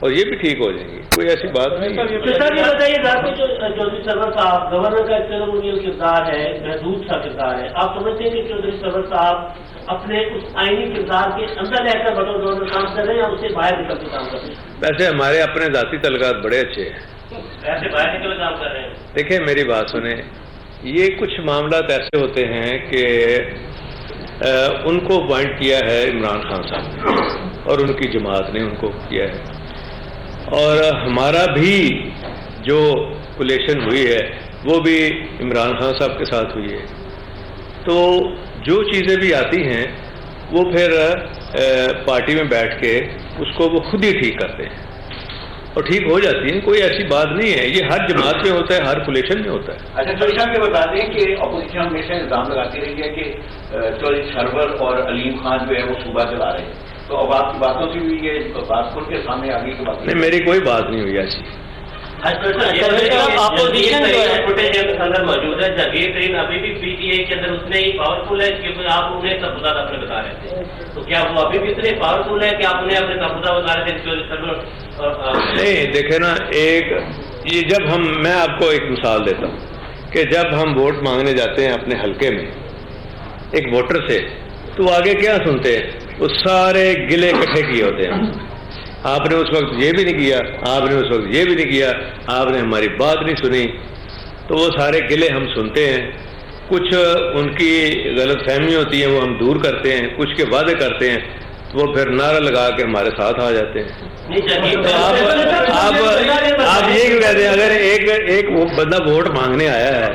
اور یہ بھی ٹھیک ہو جائیں گی، کوئی ایسی بات نہیں ہے۔ سر یہ بتائیے ذرا جو چودھری سرور صاحب گورنر کا چیئرمینیل کردار ہے، محدود سا کردار ہے، آپ سمجھتے ہیں کہ چودھری سرور صاحب اپنے اس آئینی کردار کے اندر رہ کر بطور گورنر کام کر رہے ہیں یا اسے باہر نکل کے کام کر رہے ہیں؟ ویسے ہمارے اپنے ذاتی تعلقات بڑے اچھے ہیں، ایسے باہر نکل کام کر رہے ہیں؟ دیکھیں میری بات سنیں، یہ کچھ معاملات ایسے ہوتے ہیں کہ ان کو اپوائنٹ کیا ہے عمران خان صاحب نے اور ان کی جماعت نے ان کو کیا ہے، اور ہمارا بھی جو کولیشن ہوئی ہے وہ بھی عمران خان صاحب کے ساتھ ہوئی ہے، تو جو چیزیں بھی آتی ہیں وہ پھر پارٹی میں بیٹھ کے اس کو وہ خود ہی ٹھیک کرتے ہیں اور ٹھیک ہو جاتی ہیں، کوئی ایسی بات نہیں ہے، یہ ہر جماعت میں ہوتا ہے، ہر کولیشن میں ہوتا ہے۔ اچھا چودھری صاحب یہ بتا دیں کہ اپوزیشن ہمیشہ الزام لگاتی رہی ہے کہ چودھری سرور اور علیم خان جو ہے وہ صوبہ چلا رہے ہیں، تو اب آپ کی باتوں سے بھی یہ بات کھل کے سامنے آگے کی بات نہیں، میری کوئی بات نہیں ہوئی ایسی۔ اندر موجود ہے جگیر ترین ابھی بھی پی ٹی آئی کے اندر اتنے ہی پاورفل ہے کیونکہ آپ انہیں تفصیلات اپنے بتا رہے تھے، تو کیا وہ ابھی بھی اتنے پاورفل ہے کہ آپ انہیں اپنے تفصیلات بتا رہے تھے؟ نہیں دیکھیں نا، یہ جب میں آپ کو ایک مثال دیتا ہوں کہ جب ہم ووٹ مانگنے جاتے ہیں اپنے حلقے میں ایک ووٹر سے، تو آگے کیا سنتے ہیں، وہ سارے گلے اکٹھے کیے ہوتے ہیں، آپ نے اس وقت یہ بھی نہیں کیا، آپ نے اس وقت یہ بھی نہیں کیا، آپ نے ہماری بات نہیں سنی، تو وہ سارے گلے ہم سنتے ہیں، کچھ ان کی غلط فہمی ہوتی ہیں وہ ہم دور کرتے ہیں، کچھ کے وعدے کرتے ہیں وہ پھر نعرہ لگا کے ہمارے ساتھ آ جاتے ہیں۔ تو آپ یہ کیوں کہتے ہیں، اگر ایک بندہ ووٹ مانگنے آیا ہے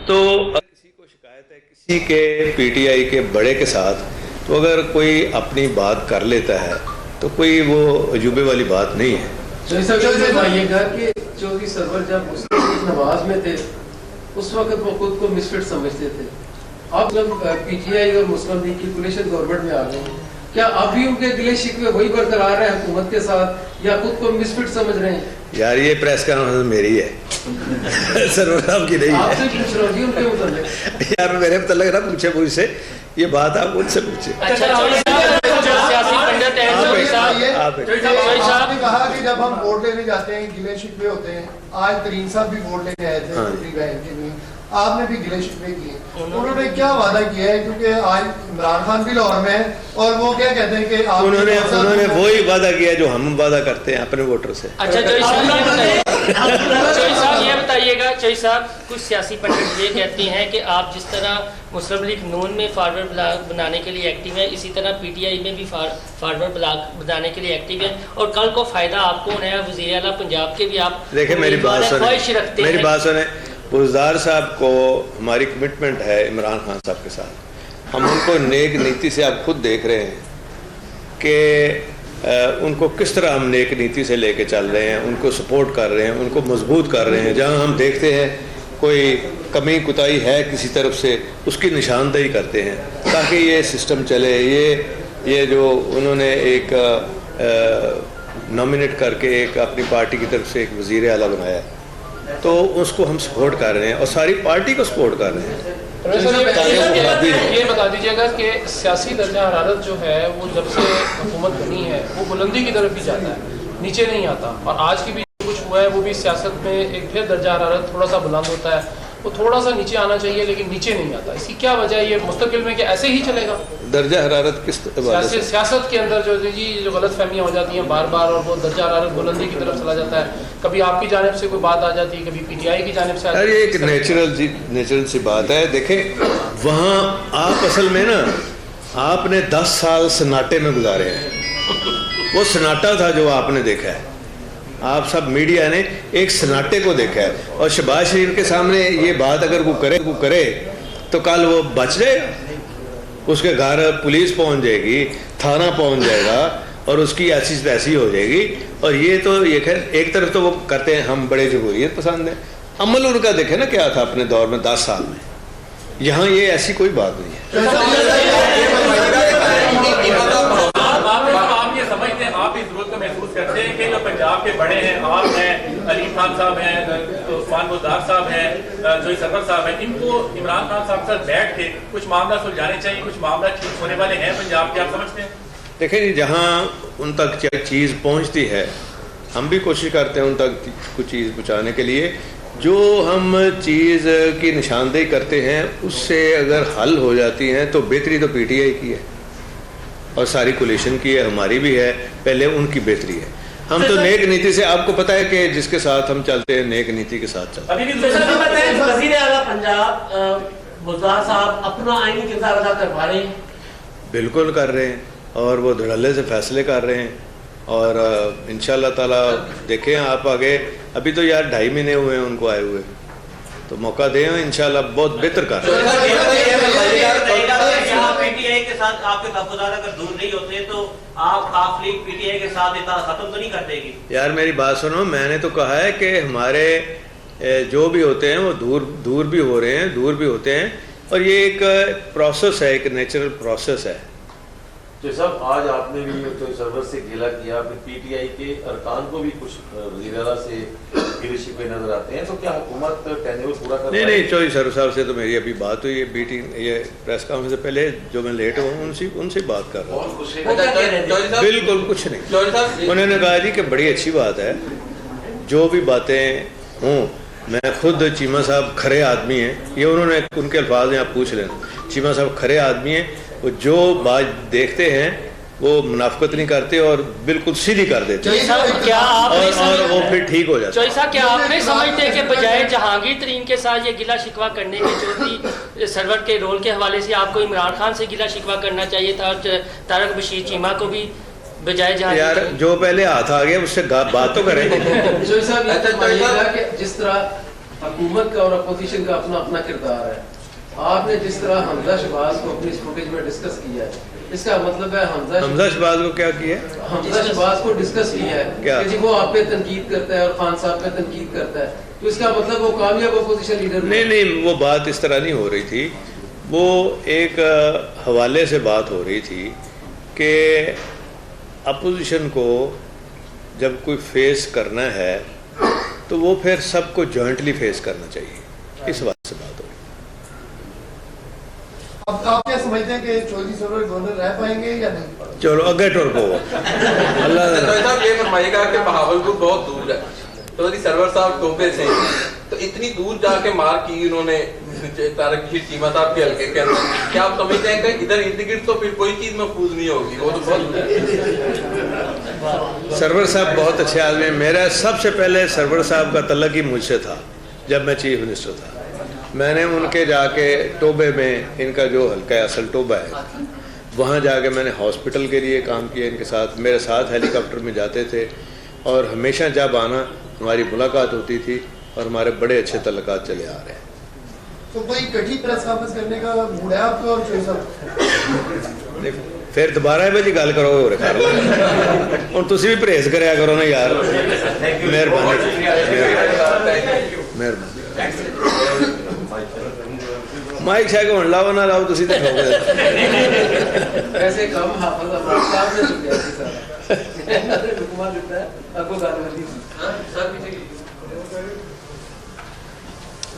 تو کسی کو شکایت ہے کسی کے پی ٹی آئی کے بڑے کے ساتھ، تو اگر کوئی اپنی بات کر لیتا ہے تو کوئی وہ عجوبے والی بات نہیں ہے۔ چودھری گا کہ چودھری سرور جب مسلم لیگ نواز میں تھے اس وقت وہ خود کو مسفٹ سمجھتے تھے، اب جب پی ٹی آئی اور مسلم لیگ کی کولیشن گورنمنٹ میں آ گئی، کیا ابھی ان کے گلے شکوے وہی برقرار ہیں حکومت کے ساتھ یا خود کو مسفٹ سمجھ رہے ہیں؟ یار یہ پریس کانفرنس میری ہے، سرور صاحب کی نہیں آپ سے ہے۔ پوچھ رہا ہوں جی ان کے متعلق۔ یار میرے متعلق نہ پوچھے مجھ سے، یہ بات آپ مجھ سے پوچھے۔ آپ نے کہا کہ جب ہم ووٹ لینے جاتے ہیں گلے شکوے ہوتے ہیں، آج ترین صاحب بھی ووٹ لینے آئے تھے، آپ نے بھی گلے شکوے کیے، انہوں نے کیا وعدہ کیا ہے؟ کیونکہ آج عمران خان بھی لاہور میں ہے اور وہ کیا کہتے ہیں کہ انہوں نے وہی وعدہ کیا جو ہم وعدہ کرتے ہیں اپنے ووٹر سے۔ اچھا چوہدری صاحب یہ بتائیے گا، چوہدری صاحب کچھ سیاسی پنڈت یہ کہتے ہیں کہ آپ جس طرح مسلم لیگ نون میں فارورڈ بلاک بنانے کے لیے ایکٹیو ہے، اسی طرح پی ٹی آئی میں بھی فارورڈ بلاک بنانے کے لیے ایکٹیو ہے، اور کل کو فائدہ آپ کو ہونا ہے، وزیر اعلیٰ پنجاب کے بھی آپ دیکھیں میری بات رکھتے ہیں۔ میری بات سنیں، گلزار صاحب کو ہماری کمٹمنٹ ہے عمران خان صاحب کے ساتھ، ہم ان کو نیک نیتی سے آپ خود دیکھ رہے ہیں کہ ان کو کس طرح ہم نیک نیتی سے لے کے چل رہے ہیں، ان کو سپورٹ کر رہے ہیں، ان کو مضبوط کر رہے ہیں، جہاں ہم دیکھتے ہیں کوئی کمی کوتاہی ہے کسی طرف سے اس کی نشاندہی کرتے ہیں تاکہ یہ سسٹم چلے۔ یہ جو انہوں نے ایک نامنیٹ کر کے ایک اپنی پارٹی کی طرف سے ایک وزیر اعلیٰ بنایا تو اس کو ہم سپورٹ کر رہے ہیں اور ساری پارٹی کو سپورٹ کر رہے ہیں۔ یہ بتا دیجیے گا کہ سیاسی درجہ حرارت جو ہے وہ جب سے حکومت بنی ہے وہ بلندی کی طرف ہی جاتا ہے، نیچے نہیں آتا، اور آج کی بھی کچھ ہوا ہے وہ بھی سیاست میں ایک پھر درجہ حرارت تھوڑا سا بلند ہوتا ہے، وہ تھوڑا سا نیچے آنا چاہیے لیکن نیچے نہیں آتا، اس کی کیا وجہ ہے؟ یہ مستقبل میں کہ ایسے ہی چلے گا؟ درجہ حرارت کس سیاست کے اندر جو غلط فہمیاں ہو جاتی ہیں بار بار، اور وہ درجہ حرارت بلندی کی طرف چلا جاتا ہے، کبھی آپ کی جانب سے کوئی بات آ جاتی ہے، کبھی پی ٹی آئی کی جانب سے آ جاتی ہے۔ یہ ایک نیچرل سی بات ہے۔ دیکھیں وہاں آپ اصل میں نا آپ نے 10 سال سناٹے میں گزارے ہیں، وہ سناٹا تھا جو آپ نے دیکھا ہے، آپ سب میڈیا نے ایک سناٹے کو دیکھا ہے، اور شہباز شریف کے سامنے یہ بات اگر وہ کرے تو کل وہ بچ جائے گا، اس کے گھر پولیس پہنچ جائے گی، تھانہ پہنچ جائے گا، اور اس کی ایسی تیسی ہو جائے گی۔ اور یہ تو یہ خیر ایک طرف تو وہ کرتے ہیں ہم بڑے جمہوریت پسند ہیں، عمل ان کا دیکھیں نا کیا تھا اپنے دور میں 10 سال میں، یہاں یہ ایسی کوئی بات نہیں ہے۔ آپ یہ سمجھتے ہیں، آپ اس ضرورت کو محسوس کرتے ہیں کہ جو پنجاب کے بڑے ہیں، آپ ہیں، علیم خان صاحب ہیں، عثمان گلزار صاحب ہیں، چودھری سرور صاحب ہیں، ان کو عمران خان صاحب کے ساتھ بیٹھ کے کچھ معاملہ سلجھانے چاہیے، کچھ معاملہ ٹھیک ہونے والے ہیں پنجاب کے، آپ سمجھتے ہیں؟ دیکھیں جی، جہاں ان تک چیز پہنچتی ہے ہم بھی کوشش کرتے ہیں ان تک کچھ چیز پہنچانے کے لیے. جو ہم چیز کی نشاندہی کرتے ہیں اس سے اگر حل ہو جاتی ہیں تو بہتری تو پی ٹی آئی کی ہے اور ساری کولیشن کی ہے, ہماری بھی ہے, پہلے ان کی بہتری ہے. ہم تو نیک نیتی سے, آپ کو پتہ ہے کہ جس کے ساتھ ہم چلتے ہیں نیک نیتی کے ساتھ چلتے ہیں. وزیر اعلیٰ پنجاب بزدار صاحب اپنا آئینی کردار ادا کروا رہے ہیں. بالکل کر رہے ہیں اور وہ دھڑلے سے فیصلے کر رہے ہیں اور انشاءاللہ تعالیٰ دیکھیں آپ آگے. ابھی تو یار 2.5 مہینے ہوئے ہیں ان کو آئے ہوئے, تو موقع دیں انشاءاللہ بہت بہتر کر رہے پی ٹی آئی کے ساتھ آپ کے تحفظات اگر دور نہیں ہوتے تو آپ لیگ پی ٹی آئی کے ساتھ ختم تو نہیں کر دے گی. یار میری بات سنو, میں نے تو کہا ہے کہ ہمارے جو بھی ہوتے ہیں وہ دور بھی ہو رہے ہیں, دور بھی ہوتے ہیں, اور یہ ایک پروسیس ہے, ایک نیچرل پروسیس ہے. جو صاحب آج آپ نے بھی تو سرور سے گیلا کیا, پھر پی ٹی آئی کے ارکان کو بھی کچھ وزیر اعلیٰ سے گلے شکوے نظر آتے ہیں, تو کیا حکومت ٹینیور پورا کر رہی ہے؟ نہیں, چودھری سرور صاحب سے تو میری ابھی بات ہوئی ہے, یہ پریس کانفرنس سے پہلے جو میں لیٹ ہوں ان سے بات کر رہا ہوں. بالکل کچھ نہیں, انہوں نے کہا جی کہ بڑی اچھی بات ہے, جو بھی باتیں ہوں. میں خود چیمہ صاحب کھرے آدمی ہیں, یہ انہوں نے ان کے الفاظ ہیں, آپ پوچھ لینا. چیمہ صاحب کھرے آدمی ہیں, وہ جو بات دیکھتے ہیں وہ منافقت نہیں کرتے اور بالکل سیدھی کر دیتے ہیں, اور وہ پھر ٹھیک ہو جاتا ہے. چوہدری صاحب کیا آپ نہیں سمجھتے کہ بجائے جہانگیر ترین کے ساتھ یہ گلہ شکوہ کرنے کے چودھری سرور کے رول کے حوالے سے آپ کو عمران خان سے گلہ شکوہ کرنا چاہیے تھا, اور طارق بشیر چیمہ کو بھی بجائے جہانگیر. یار جو پہلے ہاتھ آ گیا اس سے بات تو کریں. چودھری صاحب یہ فرمائیے گا کہ جس طرح حکومت کا اور اپوزیشن کا اپنا اپنا کردار ہے, آپ نے جس طرح حمزہ شہباز کو اپنی فوٹیج میں ڈسکس کیا ہے, اس کا مطلب ہے حمزہ شہباز کو کیا کیا ہے؟ حمزہ شہباز کو ڈسکس کیا ہے کہ جی وہ آپ پہ تنقید کرتا ہے اور خان صاحب پہ تنقید کرتا ہے, تو اس کا مطلب وہ کامیاب اپوزیشن لیڈر نہیں, وہ بات اس طرح نہیں ہو رہی تھی. وہ ایک حوالے سے بات ہو رہی تھی کہ اپوزیشن کو جب کوئی فیس کرنا ہے تو وہ پھر سب کو جوائنٹلی فیس کرنا چاہیے, اس بات سے بات ہو رہی. اب آپ کیا سمجھتے ہیں کہ چودھری سرور گورنر رہ پائیں گے یا نہیں؟ چلو اگے ٹور پو اللہ صاحب یہ فرمائیے گا کہ بہاولپور بہت دور ہے, چودھری سرور صاحب ٹوپے سے, تو اتنی دور جا کے مار کی انہوں نے طارق بشیر چیمہ صاحب کے حلقے کے اندر, کیا آپ سمجھتے ہیں کہ ادھر ارد گرد تو پھر کوئی چیز محفوظ نہیں ہوگی؟ وہ تو بہت سرور صاحب بہت اچھے آدمی ہیں. میرا سب سے پہلے سرور صاحب کا تعلق ہی مجھ سے تھا جب میں چیف منسٹر تھا. میں نے ان کے جا کے ٹوبے میں, ان کا جو حلقہ ہے اصل ٹوبہ ہے, وہاں جا کے میں نے ہاسپٹل کے لیے کام کیا ان کے ساتھ. میرے ساتھ ہیلی کاپٹر میں جاتے تھے اور ہمیشہ جب آنا ہماری ملاقات ہوتی تھی اور ہمارے بڑے اچھے تعلقات چلے آ رہے ہیں. تو کوئی کٹھی پریس کانفرنس کرنے کا موڈ ہے آپ کو؟ اور چودھری صاحب پھر دوبارہ یہ جی گل کرو کر لو, اور تسی بھی پرہیز کریا کرو نا یار. مہربانی مہربانی. مائک شاہ کو لاؤ نہ لاؤ تسی تے ٹھوک دے. ایسے کم حافظ افراد صاحب نے چکیا سی سارا حکومت دیتا ہے اب کو گل ہوتی ہے.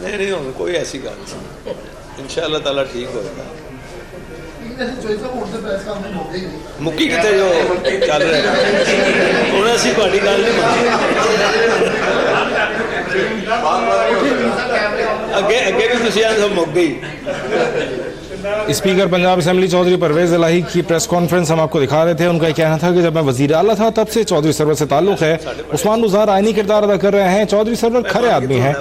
نہیں ہوں کوئی ایسی گل نہیں, انشاءاللہ تعالیٰ ٹھیک ہوگا. مکی کتنے جو چل رہے انہیں اسی تھوڑی گل نہیں اگے بھی تھی سب مک گئی. اسپیکر پنجاب اسمبلی چودھری پرویز الہی کی پریس کانفرنس ہم آپ کو دکھا رہے تھے. ان کا یہ کہنا تھا کہ جب میں وزیر اعلیٰ تھا تب سے چودھری سرور سے تعلق ہے. عثمان بزدار آئینی کردار ادا کر رہے ہیں, چودھری سرور کھرے آدمی ہیں.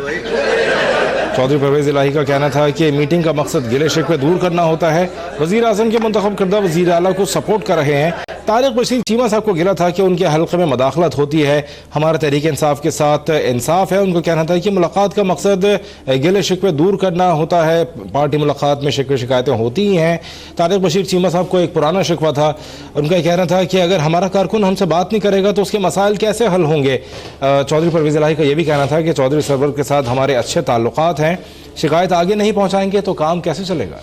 چودھری پرویز الہی کا کہنا تھا کہ میٹنگ کا مقصد گلے شکوے دور کرنا ہوتا ہے. وزیر اعظم کے منتخب کردہ وزیر اعلیٰ کو سپورٹ کر رہے ہیں. طارق بشیر چیمہ صاحب کو گلا تھا کہ ان کے حلقے میں مداخلت ہوتی ہے. ہمارا تحریک انصاف کے ساتھ انصاف ہے. ان کو کہنا تھا کہ ملاقات کا مقصد گلے شکوے دور کرنا ہوتا ہے. پارٹی ملاقات میں شکوے شکایتیں ہوتی ہی ہیں. طارق بشیر چیمہ صاحب کو ایک پرانا شکوہ تھا. ان کا کہنا تھا کہ اگر ہمارا کارکن ہم سے بات نہیں کرے گا تو اس کے مسائل کیسے حل ہوں گے. چودھری پرویز الہی کا یہ بھی کہنا تھا کہ چودھری سرور کے ساتھ ہمارے اچھے تعلقات ہیں. شکایت آگے نہیں پہنچائیں گے تو کام کیسے چلے گا.